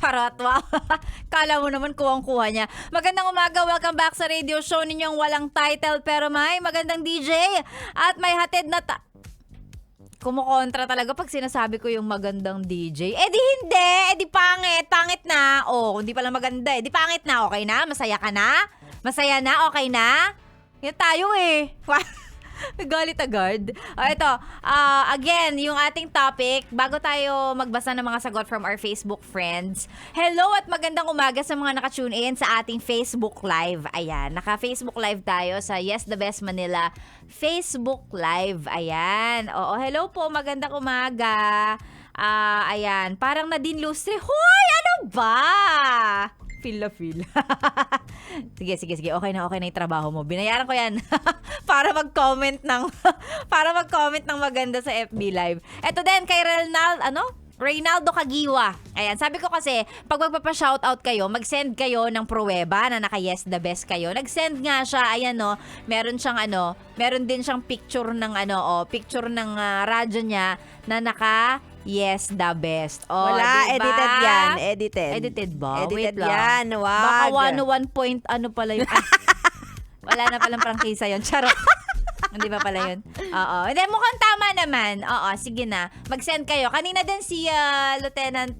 Charot, wow. Kala mo naman kuwang-kuha niya. Magandang umaga, welcome back sa radio show ninyong walang title pero may magandang DJ at may hatid na kumukontra talaga pag sinasabi ko yung magandang DJ. Eh di hindi, eh di pangit, pangit na. Oh, hindi pala maganda, eh di pangit na, okay na? Masaya ka na? Masaya na, okay na? Yan tayo eh. Galit agad. Ito, again, yung ating topic, bago tayo magbasa ng mga sagot from our Facebook friends. Hello at magandang umaga sa mga nakatune in sa ating Facebook Live. Ayan, naka-Facebook Live tayo sa Yes The Best Manila Facebook Live. Ayan. Oo, hello po, magandang umaga. Ayan, parang Nadine Lustre. Hoy, ano ba? Feel. Sige. Okay na yung trabaho mo. Binayaran ko yan para mag-comment ng maganda sa FB Live. Eto din kay Reynaldo Kagiwa. Ayan, sabi ko kasi, pag magpapa-shoutout kayo, mag-send kayo ng pruweba na naka-Yes The Best kayo. Nag-send nga siya, ayan no, meron din siyang picture ng picture ng radyo niya na naka Yes The Best. Oh, wala, diba? edited yan. Edited ba? Edited Wait lang. yan, wag. Baka 101 point pala yun. Wala na palang prangkisa yun. Charot. Hindi ba pala yun? Oo. Hindi, mukhang tama naman. Oo, sige na. Mag-send kayo. Kanina din si Lieutenant,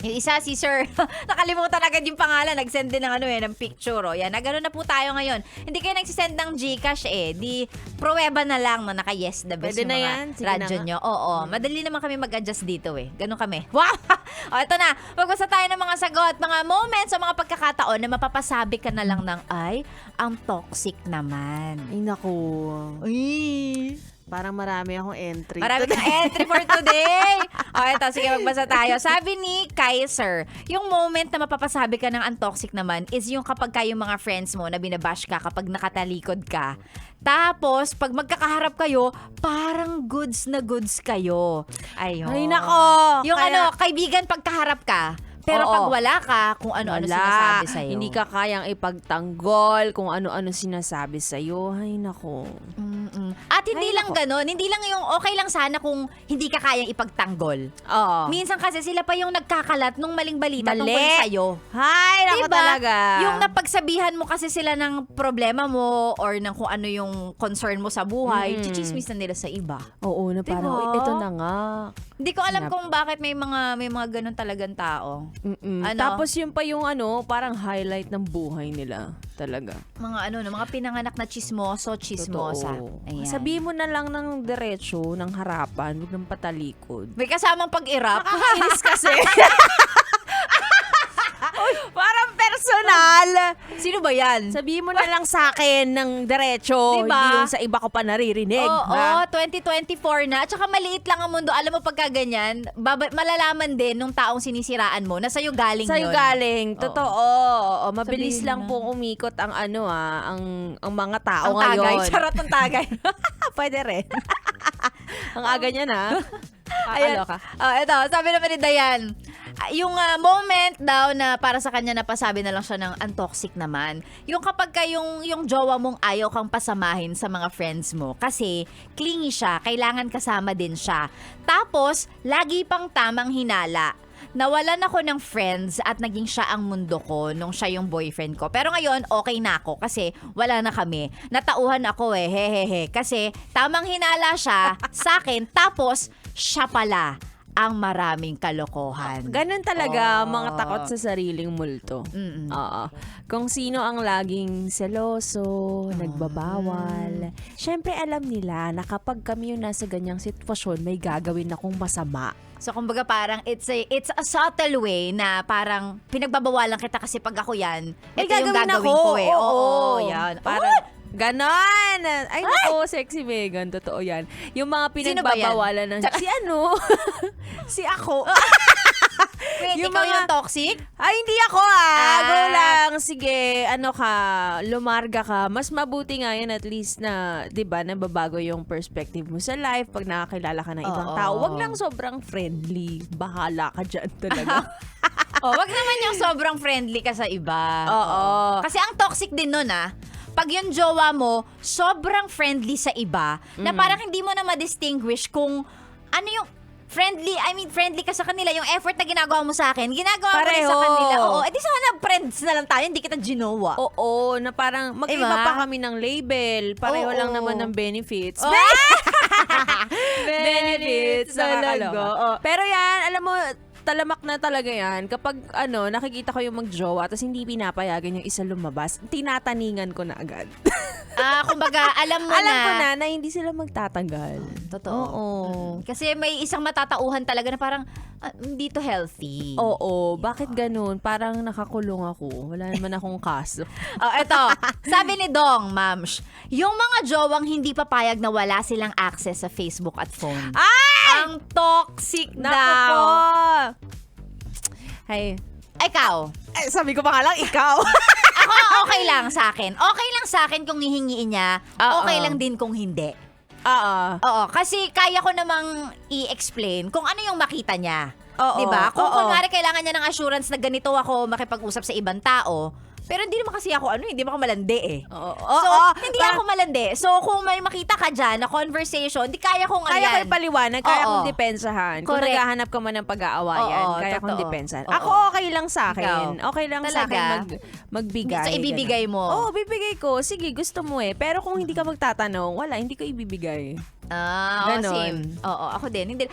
yung isa, si Sir, nakalimutan agad yung pangalan, nag-send din ng picture. O, yan, nagano na po tayo ngayon. Hindi kayo nagsisend ng Gcash di pruweba na lang na naka-Yes The Best pwede yung na mga yan. Sige radyo na nyo. Oo, madali naman kami mag-adjust dito Ganun kami. Wow! O, ito na. Magbasa tayo ng mga sagot, mga moments o mga pagkakataon na mapapasabi ka na lang ng, ay, ang toxic naman. Ay, naku. Uy! Parang marami akong entry. Marami kang entry for today. O, eto, sige, magbasa tayo. Sabi ni Kaiser, yung moment na mapapasabi ka ng untoxic naman is yung kapag yung mga friends mo na binabash ka kapag nakatalikod ka. Tapos, pag magkakaharap kayo, parang goods na goods kayo. Ayun. Ay, nako. Yung kaibigan pagkaharap ka. Pero Oo. pag wala ka, kung ano-ano sinasabi sa'yo. Hindi ka kayang ipagtanggol kung ano-ano sinasabi sa'yo. Ay, nako. At hindi Ay, lang ganun, hindi lang yung okay lang sana kung hindi ka kayang ipagtanggol. Oo. Minsan kasi sila pa yung nagkakalat nung maling balita Mali. tungkol sa'yo. Hay, nako Diba? talaga. Yung napagsabihan mo kasi sila ng problema mo or ng kung ano yung concern mo sa buhay, chichismis na nila sa iba. Oo, na parang, Diba? ito na nga. Hindi ko alam kung bakit may mga ganun talagang tao. Ano? Tapos yun pa yung parang highlight ng buhay nila. Talaga. Mga mga pinanganak na chismosa. Totoo. Ayan. Sabihin mo na lang ng diretso, ng harapan, huwag ng patalikod. May kasamang pag-irap. Nakakainis kasi. Parang personal. Sino ba yan? Sabihin mo na lang sa akin ng diretso, Diba? hindi yung sa iba ko pa naririnig. Oo, 2024 na. At saka maliit lang ang mundo. Alam mo pagka ganyan, malalaman din nung taong sinisiraan mo na sa'yo galing Sa'yo yun. galing. Totoo. Oo, mabilis Sabihin lang mo na. pong umikot ang ang mga tao Ang tagay. ngayon. Charot ang tagay. Pwede rin. Ang aga niya na. Ayan. Kakaloka. Ito, sabi naman ni Dayan, yung moment daw na para sa kanya napasabi na lang siya ng untoxic naman. Yung kapag yung jowa mong ayaw kang pasamahin sa mga friends mo kasi clingy siya, kailangan kasama din siya. Tapos, lagi pang tamang hinala. Nawalan ako ng friends at naging siya ang mundo ko nung siya yung boyfriend ko. Pero ngayon, okay na ako kasi wala na kami. Natauhan ako hehehe. Kasi tamang hinala siya sa akin, tapos siya pala ang maraming kalokohan. Ganun talaga, Oh. mga takot sa sariling multo. Oo. Kung sino ang laging seloso, nagbabawal. Syempre alam nila na kapag kami yung nasa ganyang sitwasyon, may gagawin akong masama. So kumbaga parang it's a subtle way na parang pinagbabawalan kita kasi pag ako yan, May ito yung gagawin gagawin ako. ko Oo, Oo. yan. Parang, Ganon! Ay, naku, sexy Megan. Totoo yan. Yung mga Sino ba yan? pinagbabawalan ng... Si si ako. wait, yung ikaw mga- yung toxic? Ay, hindi ako Go lang. Sige, lumarga ka. Mas mabuti nga yan at least na, di ba, nababago yung perspective mo sa life pag nakakilala ka ng ibang Oo. tao. Wag lang sobrang friendly. Bahala ka dyan talaga. Wag naman yung sobrang friendly ka sa iba. Oo. Kasi ang toxic din nun pag yung jowa mo, sobrang friendly sa iba, na parang hindi mo na ma-distinguish kung ano yung friendly ka sa kanila. Yung effort na ginagawa mo sa akin, ginagawa mo rin Pareho. sa kanila. Oo, edi sana friends na lang tayo, hindi kita ginawa. Oo, na parang mag-iba Diba? pa kami ng label. Pareho Oo. lang naman ng benefits. Oh. Benefits. Talaga. Nakakaloka. Oh. Pero yan, alam mo, talamak na talaga yan. Kapag nakikita ko yung magjowa tapos hindi pinapayagan yung isa lumabas, tinataningan ko na agad. Kumbaga, alam mo Alam ko na hindi sila magtatagal. Totoo. Oo. Kasi may isang matatauhan talaga na parang, hindi to healthy. Oo, bakit ganun? Parang nakakulong ako. Wala naman akong kaso. Eto, sabi ni Dong, Mams, yung mga jowang hindi papayag na wala silang access sa Facebook at phone. Ang toxic Naku daw. po! Ay, Ikaw, sabi ko pa nga lang, ikaw. ako okay lang sa akin. Okay lang sa akin kung hihingiin niya. Oo. Okay lang din kung hindi. Oo. Oo, kasi kaya ko namang i-explain kung ano yung makita niya. Oo. 'Di ba? Kung Oo. kunwari kailangan niya ng assurance na ganito ako makipag-usap sa ibang tao, pero hindi naman kasi ako hindi naman ako malandi eh. Oo. So, hindi ako malandi. So, kung may makita ka dyan na conversation, di kaya kong Kaya ko ayan. ipaliwanag, kaya Oo. kong depensahan. Kung Correct. naghahanap ka man ng pag-aawayan, Oo, kaya kong totoo. depensahan. Oo. Ako okay lang sa akin. Ikaw? Okay lang sa akin Talaga? magbigay. So, ibibigay ganun. mo? Oo, bibigay ko. Sige, gusto mo eh. Pero kung hindi ka magtatanong, wala, hindi ko ibibigay. Ganon. Same. Oo, ako din. Hindi.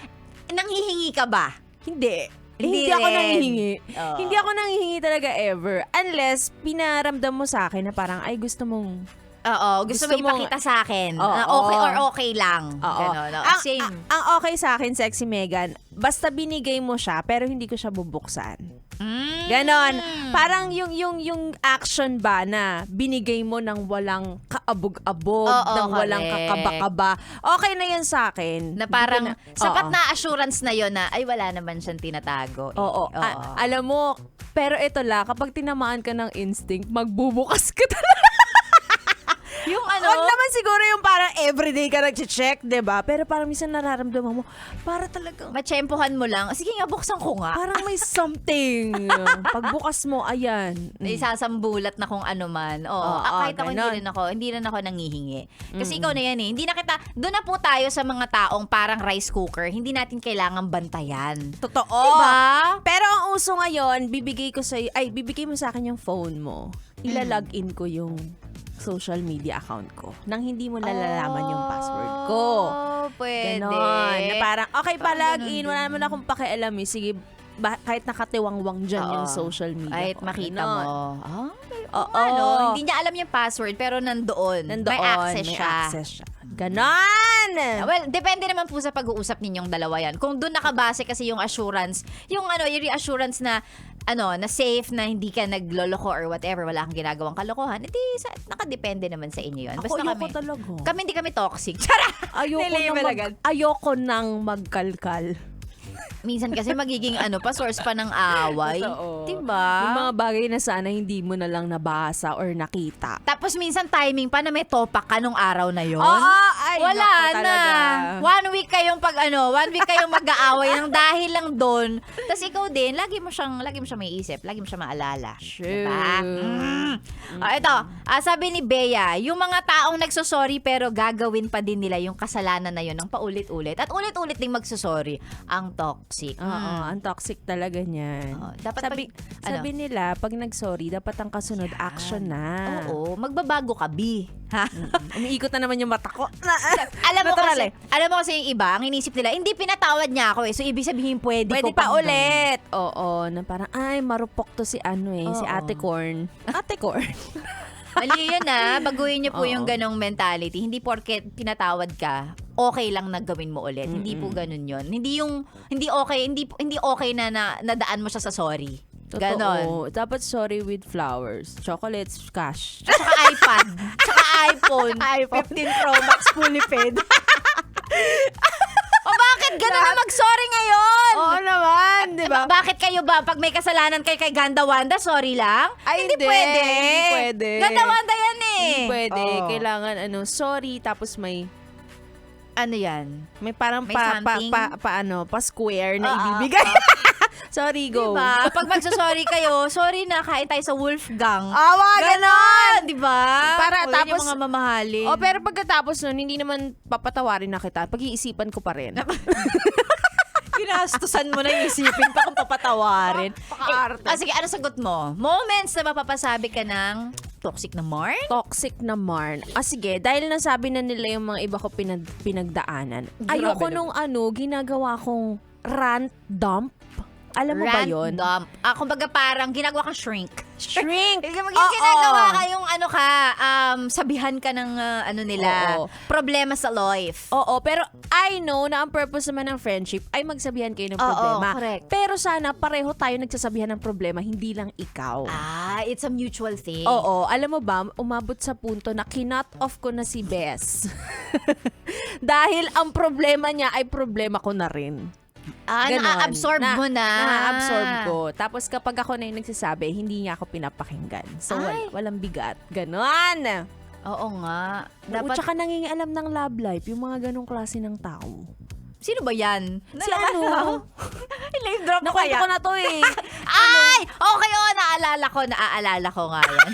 Nanghihingi ka ba? Hindi. Hindi Hindi ako rin. nanghihingi. Oo. Hindi ako nanghihingi talaga ever. Unless, pinaramdam mo sa akin na parang, ay gusto mong... Oo, gusto mo Gusto mong- ipakita sa akin. Oo. Na okay or okay lang. Oo. Ganon. Oo, same. Ang okay sa akin, Sexy Megan, basta binigay mo siya, pero hindi ko siya bubuksan. Ganon. Parang yung action ba na binigay mo ng walang kaabog-abog, Oo, ng walang correct. kakaba-kaba. Okay na yun sa akin. Na parang Hindi ko sapat Oo. na assurance na yon na ay wala naman siyang tinatago. Oo. Alam mo, pero ito la, kapag tinamaan ka ng instinct, magbubukas ka talaga. Yung Wag naman siguro yung parang everyday ka nag-check, 'di ba? Pero parang minsan nararamdaman mo, para talagang matsyempohan mo lang. Sige nga, buksan ko nga. parang may something. Pagbukas mo, ayan. Isasambulat na kung ano man. Oo. Oo, Kahit ako ganon. hindi rin ako nangihingi. Kasi ikaw na yan eh. Hindi na kita, doon na po tayo sa mga taong parang rice cooker. Hindi natin kailangan bantayan. Totoo. Diba? Pero ang uso ngayon, bibigay mo sa akin yung phone mo. Ilalagin ko yung social media account ko nang hindi mo nalalaman yung password ko. Oh, pwede. Ganon. Na parang, okay pa Parang login, ganun wala din. naman akong pakialam eh. Sige, kahit nakatiwangwang dyan Oo. yung social media Kahit ko. makita Ganon. mo. Oo. Hindi niya alam yung password pero nandoon. May access siya. Ganon! Well, depende naman po sa pag-uusap ninyong dalawa yan. Kung doon nakabase kasi yung assurance, yung reassurance na na safe, na hindi ka nagloloko or whatever, wala kang ginagawang kalokohan, edi nakadepende naman sa inyo yun. Ako, ayoko talaga. Kami hindi kami toxic. Tara! Ayoko nang magkalkal. Minsan kasi magiging source pa ng away. Totoo. Diba? Yung mga bagay na sana hindi mo na lang nabasa or nakita. Tapos minsan timing pa na may topak ka nung araw na yon. Oo, ay, Wala naku, na. talaga. 1 week kayong one week kayong mag-aaway ng dahil lang doon. Tapos ikaw din, lagi mo siyang may isip, lagi mo siya maalala. True. Diba? Ito, sabi ni Bea, yung mga taong nagsosorry pero gagawin pa din nila yung kasalanan na yun ng paulit-ulit. At ulit-ulit ding magsosorry. Ang toxic. Oo, ang toxic talaga niyan. Oo, dapat sabi nila, pag nag-sorry, dapat ang kasunod action na. Oo, magbabago ka, B. Ha? Umiikot na naman yung mata ko. Alam mo kasi yung iba, ang inisip nila, hindi pinatawad niya ako eh. So, ibig sabihin, pwede Pwede ko pa pang ulit. Oo, na parang, ay, marupok to si si Oo. Ate Corn. Ate Corn. Mali yun baguhin niyo po Oo. yung ganong mentality. Hindi porket pinatawad ka, okay lang na gawin mo ulit. Hindi po ganun yun. Hindi okay na nadaan mo siya sa sorry. Ganon. Totoo. Dapat sorry with flowers, chocolates, cash. Tsaka iPad. Tsaka iPhone. 15 Pro Max fully paid. O bakit ganun na mag-sorry ngayon? Oo naman, di ba? Bakit kayo ba, pag may kasalanan kayo kay Ganda Wanda, sorry lang? Ay, hindi pwede. Hindi pwede. Ganda Wanda yan eh. Hindi pwede. Oo. Kailangan, sorry, tapos may Ano yan? parang May something? pa square na Oo. ibibigay. Sorry, go. Diba? Pag magsasorry kayo, sorry na, kain tayo sa Wolfgang. Awa, ganon! Diba? Para O, yan tapos- yung mga mamahalin. O, pero pagkatapos nun, hindi naman papatawarin na kita. Pag-iisipan ko pa rin. Ginastusan mo na isipin pa kung papatawarin. Pakaarte. Sige, ano sagot mo? Moments na mapapasabi ka ng toxic na Marn? Toxic na Marn. Sige, dahil nasabi na nila yung mga iba ko pinagdaanan. Ayoko nung ginagawa kong rant dump. Alam mo ba yun? Random. Kumbaga parang ginagawa kang shrink. Shrink. Ginagawa ka yung sabihan ka ng nila. Oo. Problema sa life. Oo, pero I know na ang purpose naman ng friendship ay magsabihan kayo ng problema. correct. Pero sana pareho tayo nagsasabihan ng problema, hindi lang ikaw. It's a mutual thing. Oo, alam mo ba, umabot sa punto na kinut off ko na si Bess. Dahil ang problema niya ay problema ko na rin. Ganon. Na-absorb mo na. Na-absorb ko. Tapos kapag ako na yung nagsasabi, hindi niya ako pinapakinggan. So, Ay. walang bigat. Ganon. Oo nga. Dapat... Tsaka nangingialam ng love life, yung mga ganong klase ng tao. Sino ba yan? Si ano? Name drop ko Nakwento kaya. ko na to eh. Ay! Okay, naaalala ko nga yan.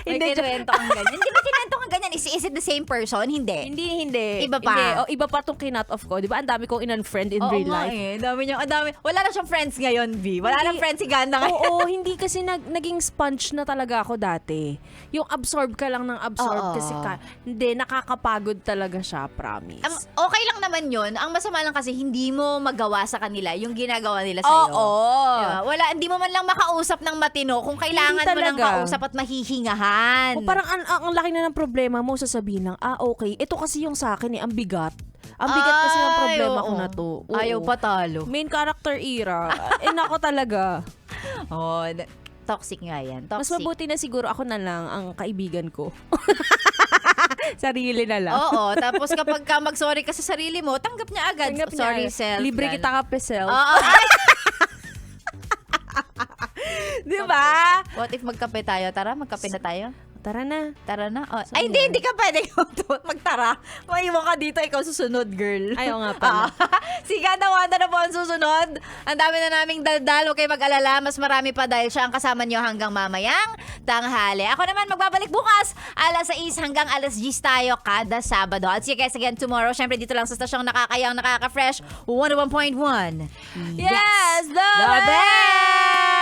May Hindi, kinuwento kang ganyan. Hindi ba kinuwento kang ganyan? Is it the same person? Hindi. Hindi. Iba pa? Hindi. Iba pa tong kinut off ko. Di ba? Ang dami kong in-unfriend in real life. Dami niyang, dami. Wala na siyang friends ngayon, B. Wala Hindi. na friends si Ganda ngayon. Oo, hindi kasi naging sponge na talaga ako dati. Yung absorb ka lang ng absorb kasi hindi, nakakapagod talaga siya, promise. Okay lang naman yun. Ang masama lang kasi hindi mo magawa sa kanila yung ginagawa nila sa'yo. Oo. Diba? Hindi mo man lang makausap ng matino kung kailangan Hindi mo lang talaga. kausap at mahihingahan. O parang ang laki na ng problema mo, sasabihin lang, okay, ito kasi yung sa akin ang bigat. Ang bigat kasi ng problema ko na to. Oo. Ayaw patalo. Main character era. Nako talaga. Toxic nga yan. Toxic. Mas mabuti na siguro ako na lang ang kaibigan ko. Sarili na lang. Oo, tapos kapag ka mag-sorry ka sa sarili mo, tanggap niya agad. Tanggap niya. Sorry, self. Libre kita kape, self. Oo. Di ba? What if magkape tayo? Tara, magkape na tayo. Tara na. Tara na. Ay, hindi ka pwede magtara. Maiwan ka dito, ikaw susunod, girl. Ayaw nga pala. Si Ganda Wanda na po ang susunod. Ang dami na naming daldal. Huwag kayo mag-alala. Mas marami pa dahil siya ang kasama nyo hanggang mamayang tanghali. Ako naman magbabalik bukas. 6 hanggang 10 tayo kada Sabado. I'll see you guys again tomorrow. Syempre dito lang sa stasyong nakakayang, nakaka-fresh 101.1. Yes, the The best!